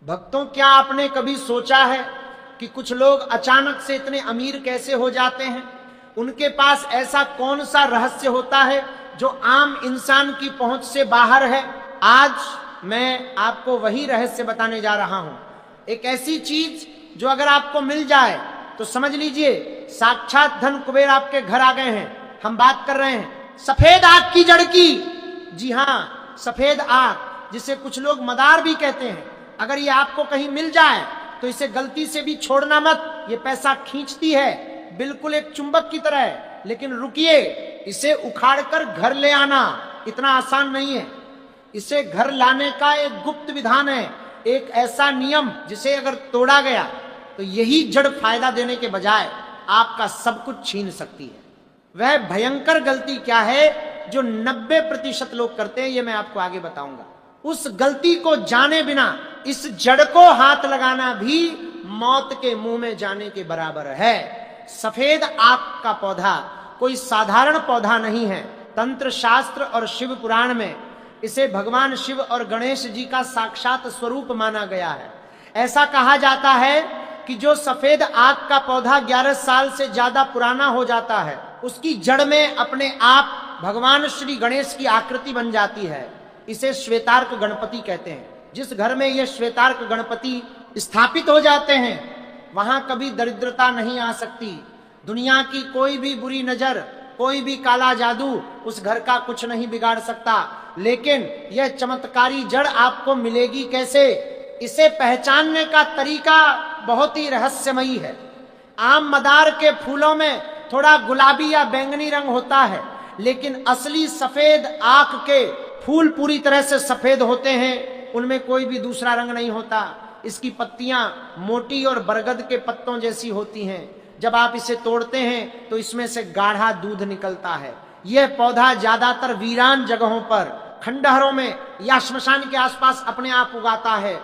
भक्तों, क्या आपने कभी सोचा है कि कुछ लोग अचानक से इतने अमीर कैसे हो जाते हैं? उनके पास ऐसा कौन सा रहस्य होता है जो आम इंसान की पहुंच से बाहर है? आज मैं आपको वही रहस्य बताने जा रहा हूं। एक ऐसी चीज जो अगर आपको मिल जाए तो समझ लीजिए साक्षात धन कुबेर आपके घर आ गए हैं। हम बात कर रहे हैं सफेद आग की जड़ की। जी हां, सफेद आग, जिसे कुछ लोग मदार भी कहते हैं। अगर ये आपको कहीं मिल जाए तो इसे गलती से भी छोड़ना मत। ये पैसा खींचती है, बिल्कुल एक चुंबक की तरह है। लेकिन रुकिए, इसे उखाड़कर घर ले आना इतना आसान नहीं है। इसे घर लाने का एक गुप्त विधान है, एक ऐसा नियम जिसे अगर तोड़ा गया तो यही जड़ फायदा देने के बजाय आपका सब कुछ छीन सकती है। वह भयंकर गलती क्या है जो 90% लोग करते हैं, ये मैं आपको आगे बताऊंगा। उस गलती को जाने बिना इस जड़ को हाथ लगाना भी मौत के मुंह में जाने के बराबर है। सफेद आग का पौधा कोई साधारण पौधा नहीं है। तंत्र शास्त्र और शिव पुराण में इसे भगवान शिव और गणेश जी का साक्षात स्वरूप माना गया है। ऐसा कहा जाता है कि जो सफेद आग का पौधा 11 साल से ज्यादा पुराना हो जाता है, उसकी जड़ में अपने आप भगवान श्री गणेश की आकृति बन जाती है। इसे श्वेतार्क गणपति कहते हैं। जिस घर में ये श्वेतार्क गणपति स्थापित हो जाते हैं वहां कभी दरिद्रता नहीं आ सकती। दुनिया की कोई भी बुरी नजर, कोई भी काला जादू उस घर का कुछ नहीं बिगाड़ सकता। लेकिन यह चमत्कारी जड़ आपको मिलेगी कैसे? इसे पहचानने का तरीका बहुत ही रहस्यमयी है। आम मदार के फूलों में थोड़ा गुलाबी या बैंगनी रंग होता है, लेकिन असली सफेद आंख के फूल पूरी तरह से सफेद होते हैं। उनमें कोई भी दूसरा रंग नहीं होता। इसकी पत्तियां मोटी और बरगद के पत्तों जैसी होती हैं। जब आप इसे तोड़ते हैं तो इसमें से गाढ़ा दूध निकलता है। यह पौधा ज्यादातर वीरान जगहों पर, खंडहरों में या श्मशान के आसपास अपने आप उगाता है।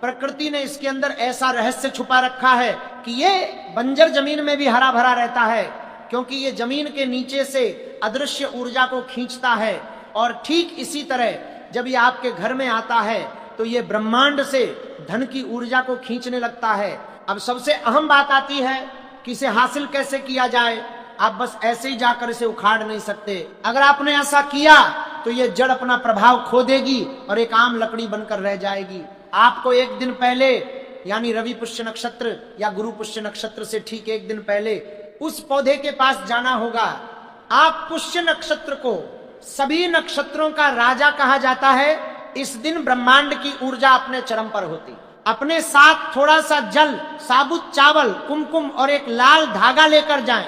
प्रकृति ने इसके अंदर ऐसा रहस्य छुपा रखा है कि ये बंजर जमीन में भी हरा भरा रहता है, क्योंकि ये जमीन के नीचे से अदृश्य ऊर्जा को खींचता है। और ठीक इसी तरह जब ये आपके घर में आता है तो ये ब्रह्मांड से धन की ऊर्जा को खींचने लगता है। अब सबसे अहम बात आती है कि इसे हासिल कैसे किया जाए। आप बस ऐसे ही जाकर इसे उखाड़ नहीं सकते। अगर आपने ऐसा किया तो ये जड़ अपना प्रभाव खो देगी और एक आम लकड़ी बनकर रह जाएगी। आपको एक दिन पहले, यानी रवि पुष्य नक्षत्र या गुरु पुष्य नक्षत्र से ठीक एक दिन पहले उस पौधे के पास जाना होगा। आप पुष्य नक्षत्र को सभी नक्षत्रों का राजा कहा जाता है। इस दिन ब्रह्मांड की ऊर्जा अपने चरम पर होती। अपने साथ थोड़ा सा जल, साबुत चावल, कुमकुम और एक लाल धागा लेकर जाएं।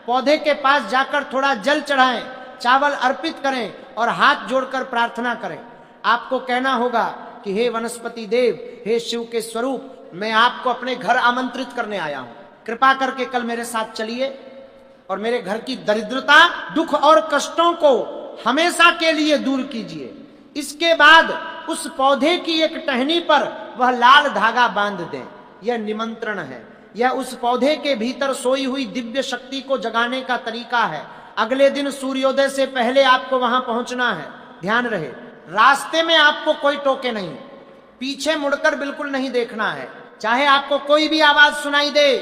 पौधे के पास जाकर थोड़ा जल चढ़ाएं, चावल अर्पित करें और हाथ जोड़कर प्रार्थना करें। आपको कहना होगा कि हे वनस्पति देव, हे शिव के स्वरूप, मैं आपको अपने घर आमंत्रित करने आया हूं। कृपा करके कल मेरे साथ चलिए और मेरे घर की दरिद्रता, दुख और कष्टों को हमेशा के लिए दूर कीजिए। इसके बाद उस पौधे की एक टहनी पर वह लाल धागा बांध दें। यह निमंत्रण है। यह उस पौधे के भीतर सोई हुई दिव्य शक्ति को जगाने का तरीका है। अगले दिन सूर्योदय से पहले आपको वहां पहुंचना है। ध्यान रहे, रास्ते में आपको कोई टोके नहीं, पीछे मुड़कर बिल्कुल नहीं देखना है, चाहे आपको कोई भी आवाज सुनाई दे।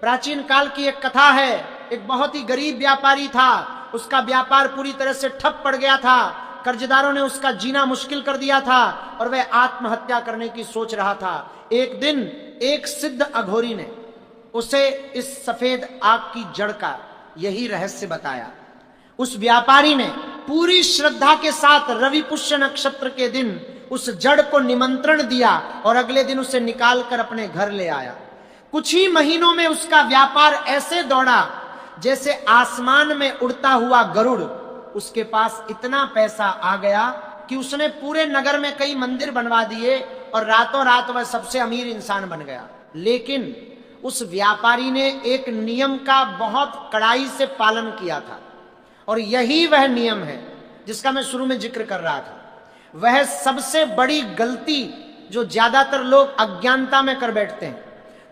प्राचीन काल की एक कथा है। एक बहुत ही गरीब व्यापारी था। उसका व्यापार पूरी तरह से ठप पड़ गया था। कर्जदारों ने उसका जीना मुश्किल कर दिया था और वह आत्महत्या करने की सोच रहा था। एक दिन एक सिद्ध अघोरी ने उसे इस सफेद आग की जड़ का यही रहस्य बताया। उस व्यापारी ने पूरी श्रद्धा के साथ रवि पुष्य नक्षत्र के दिन उस जड़ को निमंत्रण दिया और अगले दिन उसे निकालकर अपने घर ले आया। कुछ ही महीनों में उसका व्यापार ऐसे दौड़ा जैसे आसमान में उड़ता हुआ गरुड़। उसके पास इतना पैसा आ गया कि उसने पूरे नगर में कई मंदिर बनवा दिए और रातों रात वह सबसे अमीर इंसान बन गया। लेकिन उस व्यापारी ने एक नियम का बहुत कड़ाई से पालन किया था, और यही वह नियम है जिसका मैं शुरू में जिक्र कर रहा था। वह सबसे बड़ी गलती जो ज्यादातर लोग अज्ञानता में कर बैठते हैं।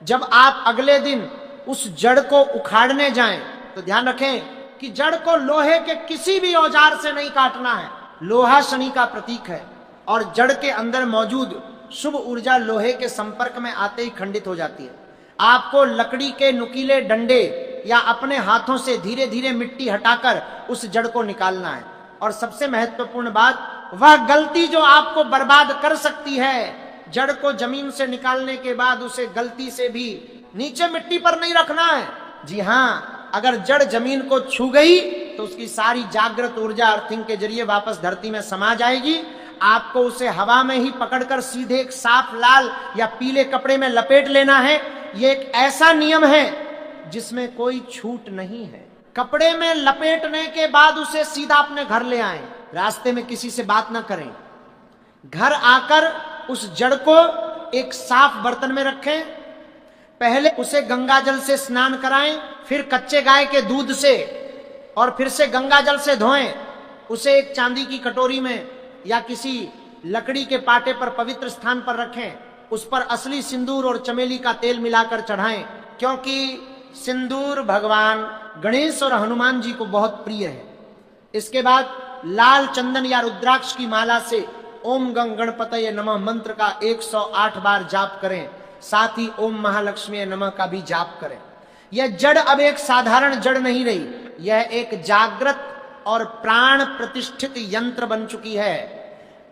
जब आप अगले दिन उस जड़ को उखाड़ने जाएं तो ध्यान रखें कि जड़ को लोहे के किसी भी औजार से नहीं काटना है। लोहा शनि का प्रतीक है और जड़ के अंदर मौजूद शुभ ऊर्जा लोहे के संपर्क में आते ही खंडित हो जाती है। आपको लकड़ी के नुकीले डंडे या अपने हाथों से धीरे धीरे मिट्टी हटाकर उस जड़ को निकालना है। और सबसे महत्वपूर्ण बात, वह गलती जो आपको बर्बाद कर सकती है, जड़ को जमीन से निकालने के बाद उसे गलती से भी नीचे मिट्टी पर नहीं रखना है। जी हाँ, अगर जड़ जमीन को छू गई तो उसकी सारी जागृत ऊर्जा अर्थिंग के जरिए वापस धरती में समा जाएगी। आपको उसे हवा में ही पकड़कर सीधे एक साफ लाल या पीले कपड़े में लपेट लेना है। यह एक ऐसा नियम है जिसमें कोई छूट नहीं है। कपड़े में लपेटने के बाद उसे सीधा अपने घर ले आएं, रास्ते में किसी से बात ना करें। घर आकर उस जड़ को एक साफ बर्तन में रखें, पहले उसे गंगा जल से स्नान कराएं, फिर कच्चे गाय के दूध से और फिर से गंगा जल से धोएं। उसे एक चांदी की कटोरी में या किसी लकड़ी के पाटे पर पवित्र स्थान पर रखें। उस पर असली सिंदूर और चमेली का तेल मिलाकर चढ़ाएं, क्योंकि सिंदूर भगवान गणेश और हनुमान जी को बहुत प्रिय है। इसके बाद लाल चंदन या रुद्राक्ष की माला से ओम गं गणपतये नमः मंत्र का 108 बार जाप करें। साथ ही ओम महालक्ष्मी नमः का भी जाप करें। यह जड़ अब एक साधारण जड़ नहीं रही, यह एक जागृत और प्राण प्रतिष्ठित यंत्र बन चुकी है।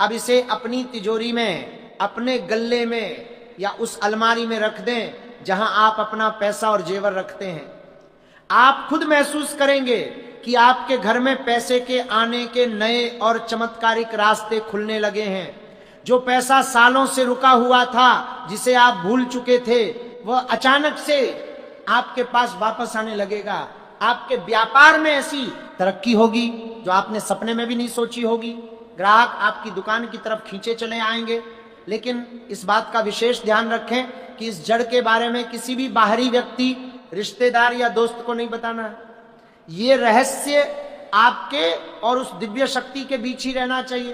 अब इसे अपनी तिजोरी में, अपने गल्ले में या उस अलमारी में रख दें जहां आप अपना पैसा और जेवर रखते हैं। आप खुद महसूस करेंगे कि आपके घर में पैसे के आने के नए और चमत्कारिक रास्ते खुलने लगे हैं। जो पैसा सालों से रुका हुआ था, जिसे आप भूल चुके थे, वह अचानक से आपके पास वापस आने लगेगा। आपके व्यापार में ऐसी तरक्की होगी जो आपने सपने में भी नहीं सोची होगी। ग्राहक आपकी दुकान की तरफ खींचे चले आएंगे। लेकिन इस बात का विशेष ध्यान रखें कि इस जड़ के बारे में किसी भी बाहरी व्यक्ति, रिश्तेदार या दोस्त को नहीं बताना है। ये रहस्य आपके और उस दिव्य शक्ति के बीच ही रहना चाहिए।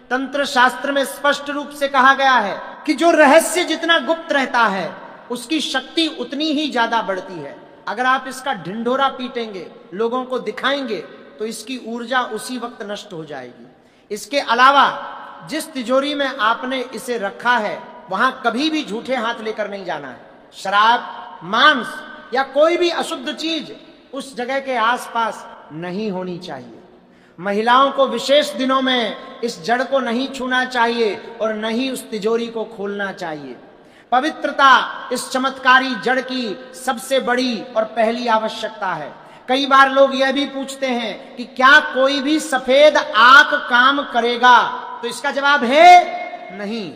तंत्र शास्त्र में स्पष्ट रूप से कहा गया है कि जो रहस्य जितना गुप्त रहता है, उसकी शक्ति उतनी ही ज्यादा बढ़ती है। अगर आप इसका ढिंढोरा पीटेंगे, लोगों को दिखाएंगे, तो इसकी ऊर्जा उसी वक्त नष्ट हो जाएगी। इसके अलावा जिस तिजोरी में आपने इसे रखा है, वहां कभी भी झूठे हाथ लेकर नहीं जाना है। शराब, मांस या कोई भी अशुद्ध चीज उस जगह के आसपास नहीं होनी चाहिए। महिलाओं को विशेष दिनों में इस जड़ को नहीं छूना चाहिए और न ही उस तिजोरी को खोलना चाहिए। पवित्रता इस चमत्कारी जड़ की सबसे बड़ी और पहली आवश्यकता है। कई बार लोग यह भी पूछते हैं कि क्या कोई भी सफेद आक काम करेगा? तो इसका जवाब है नहीं।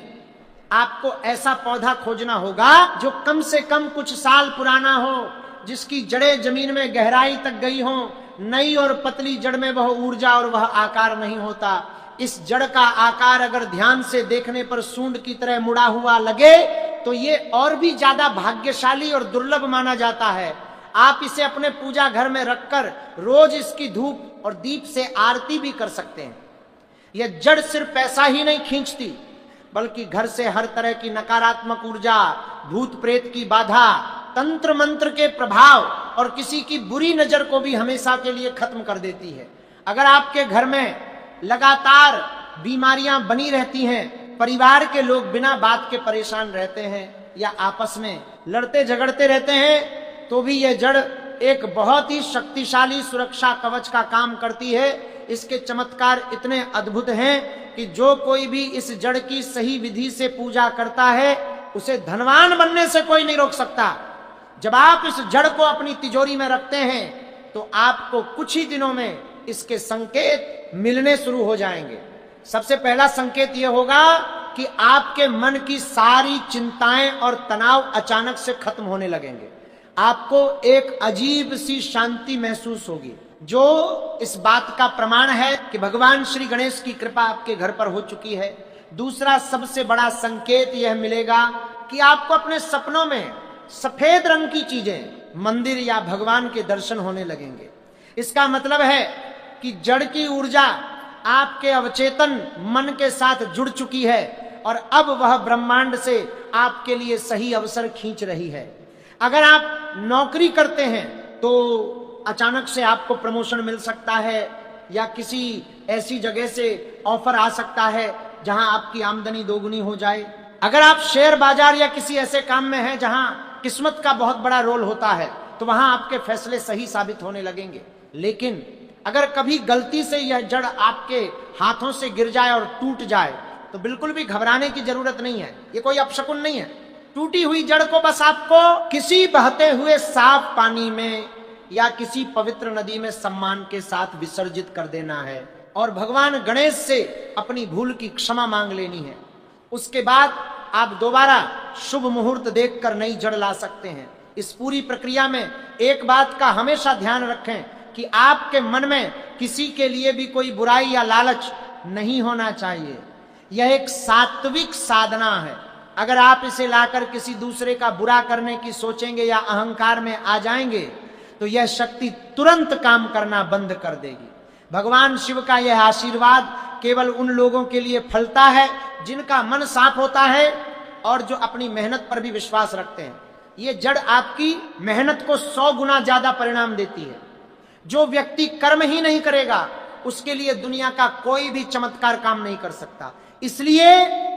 आपको ऐसा पौधा खोजना होगा जो कम से कम कुछ साल पुराना हो, जिसकी जड़ें जमीन में गहराई तक गई हो। नई और पतली जड़ में वह ऊर्जा और वह आकार नहीं होता। इस जड़ का आकार अगर ध्यान से देखने पर सूंड की तरह मुड़ा हुआ लगे तो ये और भी ज्यादा भाग्यशाली और दुर्लभ माना जाता है। आप इसे अपने पूजा घर में रखकर रोज इसकी धूप और दीप से आरती भी कर सकते हैं। यह जड़ सिर्फ पैसा ही नहीं खींचती, बल्कि घर से हर तरह की नकारात्मक ऊर्जा, भूत प्रेत की बाधा, तंत्र मंत्र के प्रभाव और किसी की बुरी नजर को भी हमेशा के लिए खत्म कर देती है। अगर आपके घर में लगातार बीमारियां बनी रहती हैं, परिवार के लोग बिना बात के परेशान रहते हैं या आपस में लड़ते झगड़ते रहते हैं, तो भी यह जड़ एक बहुत ही शक्तिशाली सुरक्षा कवच का काम करती है। इसके चमत्कार इतने अद्भुत हैं कि जो कोई भी इस जड़ की सही विधि से पूजा करता है, उसे धनवान बनने से कोई नहीं रोक सकता। जब आप इस जड़ को अपनी तिजोरी में रखते हैं तो आपको कुछ ही दिनों में इसके संकेत मिलने शुरू हो जाएंगे। सबसे पहला संकेत यह होगा कि आपके मन की सारी चिंताएं और तनाव अचानक से खत्म होने लगेंगे। आपको एक अजीब सी शांति महसूस होगी, जो इस बात का प्रमाण है कि भगवान श्री गणेश की कृपा आपके घर पर हो चुकी है। दूसरा सबसे बड़ा संकेत यह मिलेगा कि आपको अपने सपनों में सफेद रंग की चीजें, मंदिर या भगवान के दर्शन होने लगेंगे। इसका मतलब है कि जड़ की ऊर्जा आपके अवचेतन मन के साथ जुड़ चुकी है और अब वह ब्रह्मांड से आपके लिए सही अवसर खींच रही है। अगर आप नौकरी करते हैं तो अचानक से आपको प्रमोशन मिल सकता है या किसी ऐसी जगह से ऑफर आ सकता है जहां आपकी आमदनी दोगुनी हो जाए। अगर आप शेयर बाजार या किसी ऐसे काम में हैं जहां किस्मत का बहुत बड़ा रोल होता है, तो वहां आपके फैसले सही साबित होने लगेंगे। लेकिन अगर कभी गलती से यह जड़ आपके हाथों से गिर जाए और टूट जाए, तो बिल्कुल भी घबराने की जरूरत नहीं है। ये कोई अपशकुन नहीं है। टूटी हुई जड़ को बस आपको किसी बहते हुए साफ पानी में या किसी पवित्र नदी में सम्मान के साथ विसर्जित कर देना है और भगवान गणेश से अपनी भूल की क्षमा मांग लेनी है। उसके बाद आप दोबारा शुभ मुहूर्त देखकर नई जड़ ला सकते हैं। इस पूरी प्रक्रिया में एक बात का हमेशा ध्यान रखें कि आपके मन में किसी के लिए भी कोई बुराई या लालच नहीं होना चाहिए। यह एक सात्विक साधना है। अगर आप इसे लाकर किसी दूसरे का बुरा करने की सोचेंगे या अहंकार में आ जाएंगे, तो यह शक्ति तुरंत काम करना बंद कर देगी। भगवान शिव का यह आशीर्वाद केवल उन लोगों के लिए फलता है जिनका मन साफ होता है और जो अपनी मेहनत पर भी विश्वास रखते हैं। ये जड़ आपकी मेहनत को 100 गुना ज्यादा परिणाम देती है। जो व्यक्ति कर्म ही नहीं करेगा, उसके लिए दुनिया का कोई भी चमत्कार काम नहीं कर सकता। इसलिए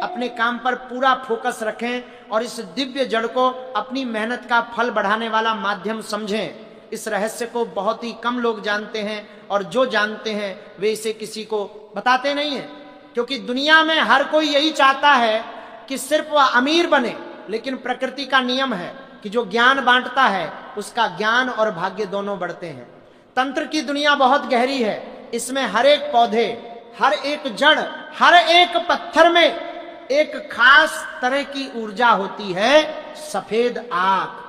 अपने काम पर पूरा फोकस रखें और इस दिव्य जड़ को अपनी मेहनत का फल बढ़ाने वाला माध्यम समझें। इस रहस्य को बहुत ही कम लोग जानते हैं और जो जानते हैं वे इसे किसी को बताते नहीं हैं, क्योंकि दुनिया में हर कोई यही चाहता है कि सिर्फ वह अमीर बने। लेकिन प्रकृति का नियम है कि जो ज्ञान बांटता है उसका ज्ञान और भाग्य दोनों बढ़ते हैं। तंत्र की दुनिया बहुत गहरी है। इसमें हर एक पौधे, हर एक जड़, हर एक पत्थर में एक खास तरह की ऊर्जा होती है, सफेद आग।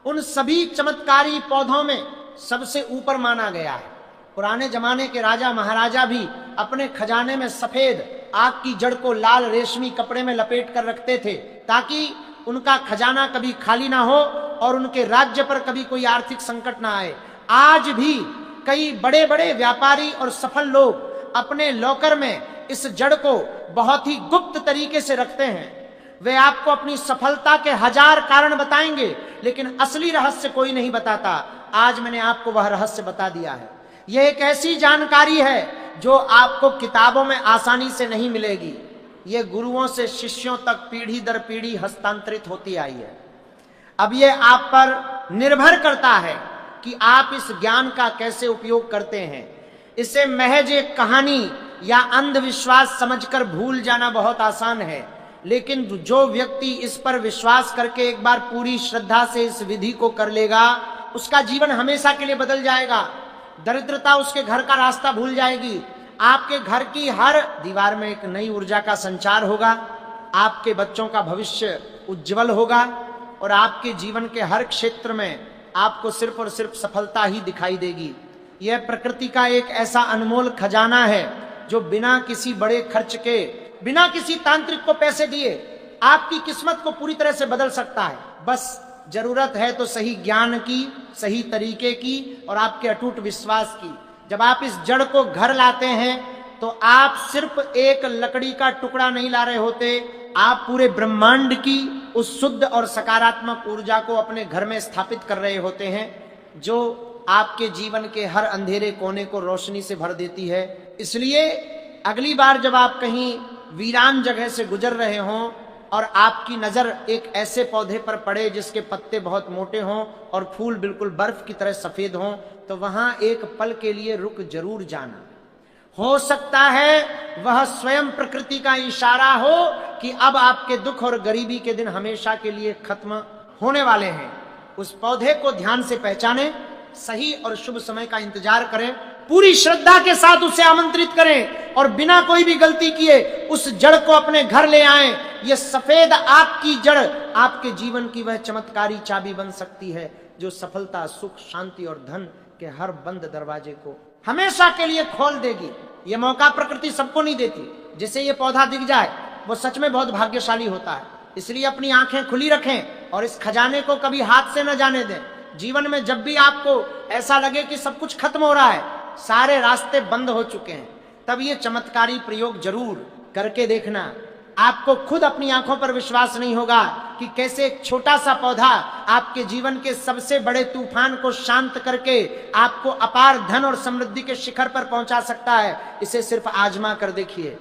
उन सभी चमत्कारी पौधों में सबसे ऊपर माना गया है। पुराने जमाने के राजा महाराजा भी अपने खजाने में सफेद आग की जड़ को लाल रेशमी कपड़े में लपेट कर रखते थे, ताकि उनका खजाना कभी खाली ना हो और उनके राज्य पर कभी कोई आर्थिक संकट ना आए। आज भी कई बड़े बड़े व्यापारी और सफल लोग अपने लॉकर में इस जड़ को बहुत ही गुप्त तरीके से रखते हैं। वे आपको अपनी सफलता के 1000 कारण बताएंगे, लेकिन असली रहस्य कोई नहीं बताता। आज मैंने आपको वह रहस्य बता दिया है। यह एक ऐसी जानकारी है जो आपको किताबों में आसानी से नहीं मिलेगी। यह गुरुओं से शिष्यों तक पीढ़ी दर पीढ़ी हस्तांतरित होती आई है। अब यह आप पर निर्भर करता है कि आप इस ज्ञान का कैसे उपयोग करते हैं। इसे महज एक कहानी या अंधविश्वास समझकर भूल जाना बहुत आसान है, लेकिन जो व्यक्ति इस पर विश्वास करके एक बार पूरी श्रद्धा से इस विधि को कर लेगा, उसका जीवन हमेशा के लिए बदल जाएगा। दरिद्रता उसके घर का रास्ता भूल जाएगी। आपके घर की हर दीवार में एक नई ऊर्जा का संचार होगा। आपके बच्चों का भविष्य उज्जवल होगा और आपके जीवन के हर क्षेत्र में आपको सिर्फ और सिर्फ सफलता ही दिखाई देगी। यह प्रकृति का एक ऐसा अनमोल खजाना है जो बिना किसी बड़े खर्च के, बिना किसी तांत्रिक को पैसे दिए आपकी किस्मत को पूरी तरह से बदल सकता है। बस जरूरत है तो सही ज्ञान की, सही तरीके की और आपके अटूट विश्वास की। जब आप इस जड़ को घर लाते हैं तो आप सिर्फ एक लकड़ी का टुकड़ा नहीं ला रहे होते, आप पूरे ब्रह्मांड की उस शुद्ध और सकारात्मक ऊर्जा को अपने घर में स्थापित कर रहे होते हैं, जो आपके जीवन के हर अंधेरे कोने को रोशनी से भर देती है। इसलिए अगली बार जब आप कहीं वीरान जगह से गुजर रहे हों और आपकी नजर एक ऐसे पौधे पर पड़े जिसके पत्ते बहुत मोटे हों और फूल बिल्कुल बर्फ की तरह सफेद हों, तो वहां एक पल के लिए रुक जरूर जाना। हो सकता है वह स्वयं प्रकृति का इशारा हो कि अब आपके दुख और गरीबी के दिन हमेशा के लिए खत्म होने वाले हैं। उस पौधे को ध्यान से पहचानें, सही और शुभ समय का इंतजार करें, पूरी श्रद्धा के साथ उसे आमंत्रित करें और बिना कोई भी गलती किए उस जड़ को अपने घर ले आएं। यह सफेद आग की जड़ आपके जीवन की वह चमत्कारी चाबी बन सकती है जो सफलता, सुख, शांति और धन के हर बंद दरवाजे को हमेशा के लिए खोल देगी। यह मौका प्रकृति सबको नहीं देती। जिसे यह पौधा दिख जाए वो सच में बहुत भाग्यशाली होता है। इसलिए अपनी आंखें खुली रखें और इस खजाने को कभी हाथ से न जाने दें। जीवन में जब भी आपको ऐसा लगे कि सब कुछ खत्म हो रहा है, सारे रास्ते बंद हो चुके हैं, तब ये चमत्कारी प्रयोग जरूर करके देखना। आपको खुद अपनी आंखों पर विश्वास नहीं होगा कि कैसे एक छोटा सा पौधा आपके जीवन के सबसे बड़े तूफान को शांत करके आपको अपार धन और समृद्धि के शिखर पर पहुंचा सकता है। इसे सिर्फ आजमा कर देखिए।